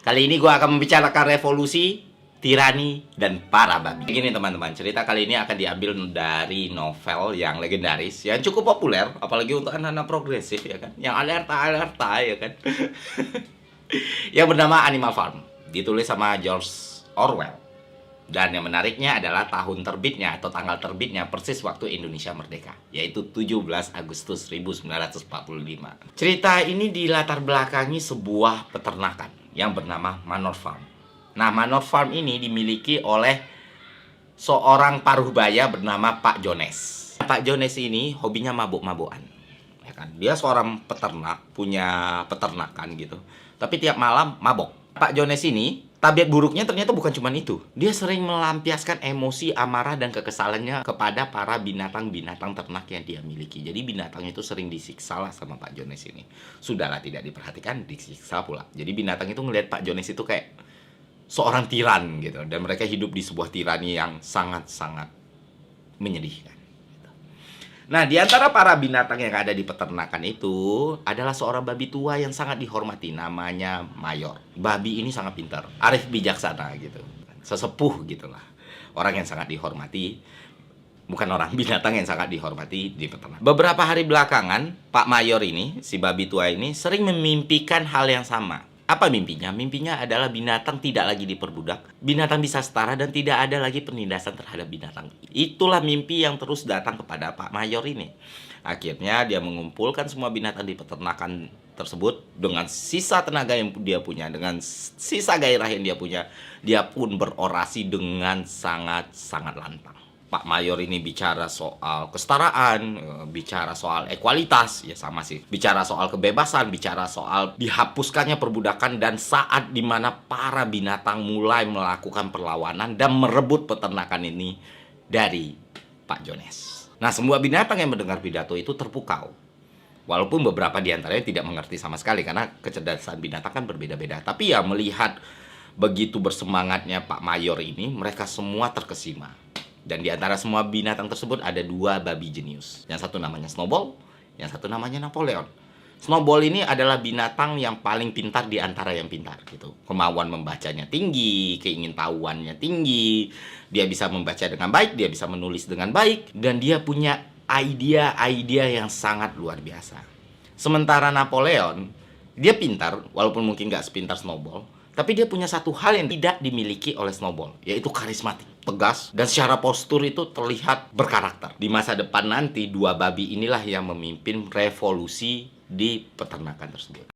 Kali ini gue akan membicarakan revolusi, tirani, dan para babi. Begini teman-teman, cerita kali ini akan diambil dari novel yang legendaris, yang cukup populer, apalagi untuk anak-anak progresif ya kan, yang alerta ya kan, yang bernama Animal Farm, ditulis sama George Orwell. Dan yang menariknya adalah tahun terbitnya atau tanggal terbitnya persis waktu Indonesia merdeka, yaitu 17 Agustus 1945. Cerita ini dilatar belakangi sebuah peternakan yang bernama Manor Farm. Nah, Manor Farm ini dimiliki oleh seorang paruh baya bernama Pak Jones. Pak Jones ini hobinya mabuk-mabukan. Ya kan? Dia seorang peternak, punya peternakan gitu. Tapi tiap malam mabok. Pak Jones ini, tabiat buruknya ternyata bukan cuma itu. Dia sering melampiaskan emosi, amarah, dan kekesalannya kepada para binatang-binatang ternak yang dia miliki. Jadi binatang itu sering disiksa lah sama Pak Jones ini. Sudahlah tidak diperhatikan, disiksa pula. Jadi binatang itu ngelihat Pak Jones itu kayak seorang tiran gitu. Dan mereka hidup di sebuah tirani yang sangat-sangat menyedihkan. Nah, di antara para binatang yang ada di peternakan itu adalah seorang babi tua yang sangat dihormati, namanya Mayor. Babi ini sangat pintar, arif bijaksana gitu, sesepuh gitulah. Orang yang sangat dihormati, bukan orang, binatang yang sangat dihormati di peternakan. Beberapa hari belakangan, Pak Mayor ini, si babi tua ini, sering memimpikan hal yang sama. Apa mimpinya? Mimpinya adalah binatang tidak lagi diperbudak, binatang bisa setara, dan tidak ada lagi penindasan terhadap binatang. Itulah mimpi yang terus datang kepada Pak Mayor ini. Akhirnya dia mengumpulkan semua binatang di peternakan tersebut dengan sisa tenaga yang dia punya, dengan sisa gairah yang dia punya. Dia pun berorasi dengan sangat-sangat lantang. Pak Mayor ini bicara soal kesetaraan, bicara soal ekualitas, ya sama sih. Bicara soal kebebasan, bicara soal dihapuskannya perbudakan, dan saat dimana para binatang mulai melakukan perlawanan dan merebut peternakan ini dari Pak Jones. Nah, semua binatang yang mendengar pidato itu terpukau. Walaupun beberapa di antaranya tidak mengerti sama sekali, karena kecerdasan binatang kan berbeda-beda. Tapi ya melihat begitu bersemangatnya Pak Mayor ini, mereka semua terkesima. Dan di antara semua binatang tersebut ada dua babi jenius. Yang satu namanya Snowball, yang satu namanya Napoleon. Snowball ini adalah binatang yang paling pintar di antara yang pintar gitu. Kemauan membacanya tinggi, keingintahuannya tinggi. Dia bisa membaca dengan baik, dia bisa menulis dengan baik, dan dia punya ide-ide yang sangat luar biasa. Sementara Napoleon, dia pintar, walaupun mungkin nggak sepintar Snowball, tapi dia punya satu hal yang tidak dimiliki oleh Snowball, yaitu karismatik, tegas, dan secara postur itu terlihat berkarakter. Di masa depan nanti, dua babi inilah yang memimpin revolusi di peternakan tersebut.